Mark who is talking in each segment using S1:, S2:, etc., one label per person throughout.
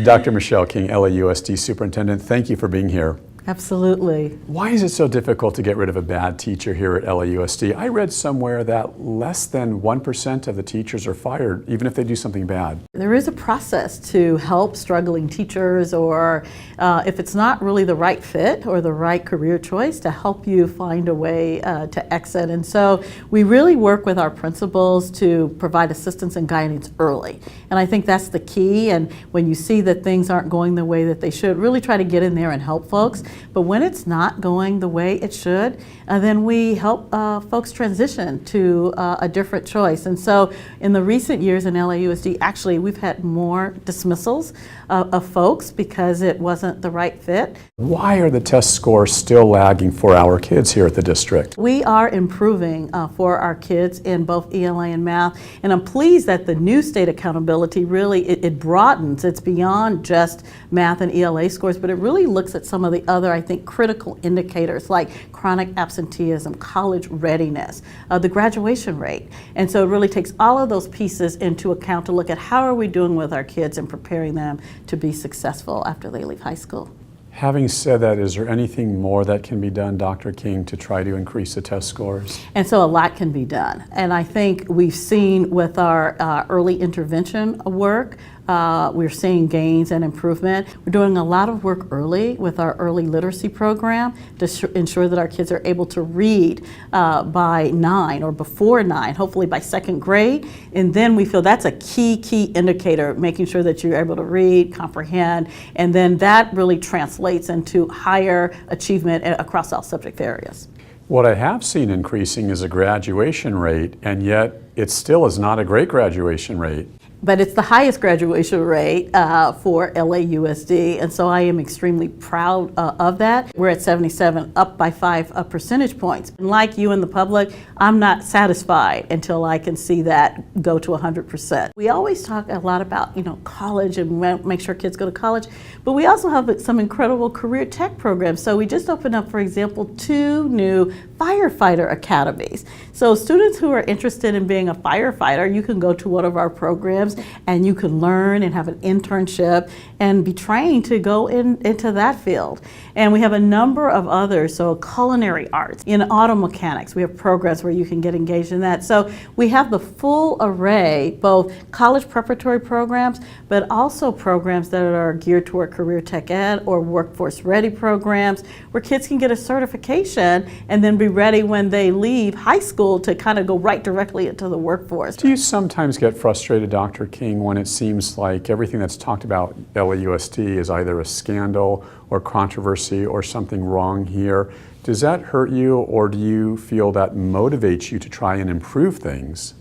S1: Dr. Michelle King, LAUSD Superintendent, thank you for being here.
S2: Absolutely.
S1: Why is it so difficult to get rid of a bad teacher here at LAUSD? I read somewhere that less than 1% of the teachers are fired, even if they do something bad.
S2: There is a process to help struggling teachers, or if it's not really the right fit or the right career choice, to help you find a way to exit. And so we really work with our principals to provide assistance and guidance early. And I think that's the key. And when you see that things aren't going the way that they should, really try to get in there and help folks. But when it's not going the way it should, then we help folks transition to a different choice. And so in the recent years in LAUSD, actually we've had more dismissals of folks because it wasn't the right fit.
S1: Why are the test scores still lagging for our kids here at the district?
S2: We are improving for our kids in both ELA and math, and I'm pleased that the new state accountability really, it broadens. It's beyond just math and ELA scores, but it really looks at some of the other, I think, critical indicators like chronic absenteeism, college readiness, the graduation rate. And so it really takes all of those pieces into account to look at how are we doing with our kids and preparing them to be successful after they leave high school.
S1: Having said that, is there anything more that can be done, Dr. King, to try to increase the test scores?
S2: And so a lot can be done. And I think we've seen with our early intervention work, we're seeing gains and improvement. We're doing a lot of work early with our early literacy program to ensure that our kids are able to read by 9 or before 9, hopefully by 2nd grade. And then we feel that's a key indicator, making sure that you're able to read, comprehend, and then that really translates into higher achievement across all subject areas.
S1: What I have seen increasing is a graduation rate, and yet it still is not a great graduation rate.
S2: But it's the highest graduation rate for LAUSD, and so I am extremely proud of that. We're at 77, up by 5 percentage points. And like you and the public, I'm not satisfied until I can see that go to 100%. We always talk a lot about, college and make sure kids go to college, but we also have some incredible career tech programs. So we just opened up, for example, 2 new firefighter academies. So students who are interested in being a firefighter, you can go to one of our programs and you can learn and have an internship and be trained to go into that field. And we have a number of others, so culinary arts, in auto mechanics, we have programs where you can get engaged in that. So we have the full array, both college preparatory programs, but also programs that are geared toward career tech ed or workforce ready programs where kids can get a certification and then be ready when they leave high school to kind of go right directly into the workforce.
S1: Do you sometimes get frustrated, Dr. King, when it seems like everything that's talked about LAUSD is either a scandal or controversy or something wrong here? Does that hurt you, or do you feel that motivates you to try and improve things?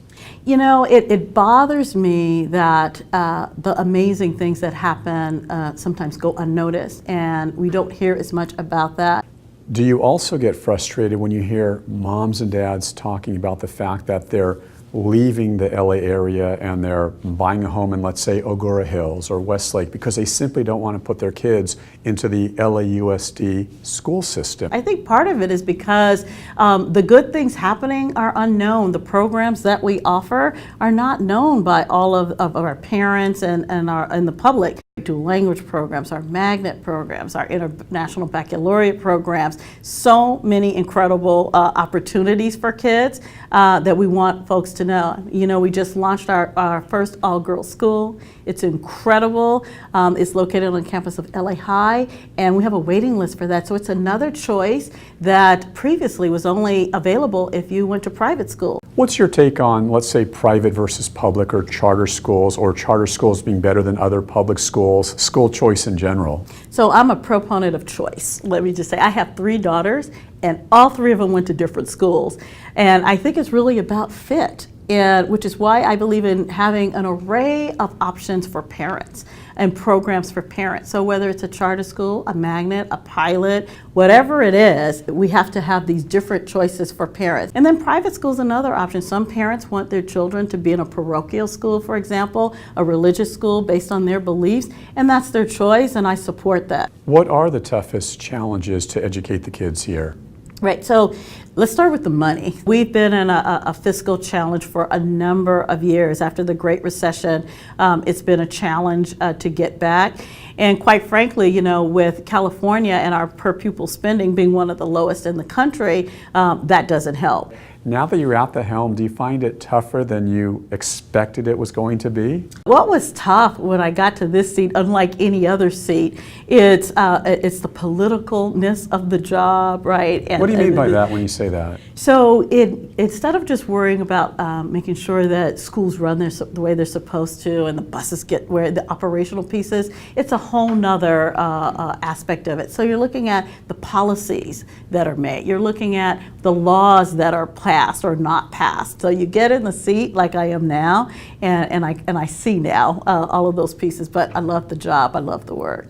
S2: It bothers me that the amazing things that happen sometimes go unnoticed, and we don't hear as much about that.
S1: Do you also get frustrated when you hear moms and dads talking about the fact that they're leaving the LA area and they're buying a home in, let's say, Agoura Hills or Westlake because they simply don't want to put their kids into the LAUSD school system? I
S2: think part of it is because the good things happening are unknown. The programs that we offer are not known by all of our parents and the public. We do language programs, our magnet programs, our international baccalaureate programs, so many incredible opportunities for kids that we want folks to know. We just launched our first all-girls school. It's incredible. It's located on the campus of LA High, and we have a waiting list for that. So it's another choice that previously was only available if you went to private school.
S1: What's your take on, let's say, private versus public or charter schools being better than other public schools, school choice in general?
S2: So I'm a proponent of choice. Let me just say, I have 3 daughters, and all 3 of them went to different schools. And I think it's really about fit, which is why I believe in having an array of options for parents and programs for parents. So whether it's a charter school, a magnet, a pilot, whatever it is, we have to have these different choices for parents. And then private school is another option. Some parents want their children to be in a parochial school, for example, a religious school based on their beliefs, and that's their choice, and I support that.
S1: What are the toughest challenges to educate the kids here?
S2: Right, so let's start with the money. We've been in a fiscal challenge for a number of years. After the Great Recession, it's been a challenge to get back. And quite frankly, you know, with California and our per pupil spending being one of the lowest in the country, that doesn't help.
S1: Now that you're at the helm, do you find it tougher than you expected it was going to be?
S2: What was tough when I got to this seat, unlike any other seat, it's the politicalness of the job, right?
S1: What do you mean by that when you say that?
S2: So instead of just worrying about making sure that schools run the way they're supposed to and the buses get where the operational pieces, it's a whole nother aspect of it. So you're looking at the policies that are made. You're looking at the laws that are passed or not passed. So you get in the seat like I am now, and I see now all of those pieces. But I love the job. I love the work.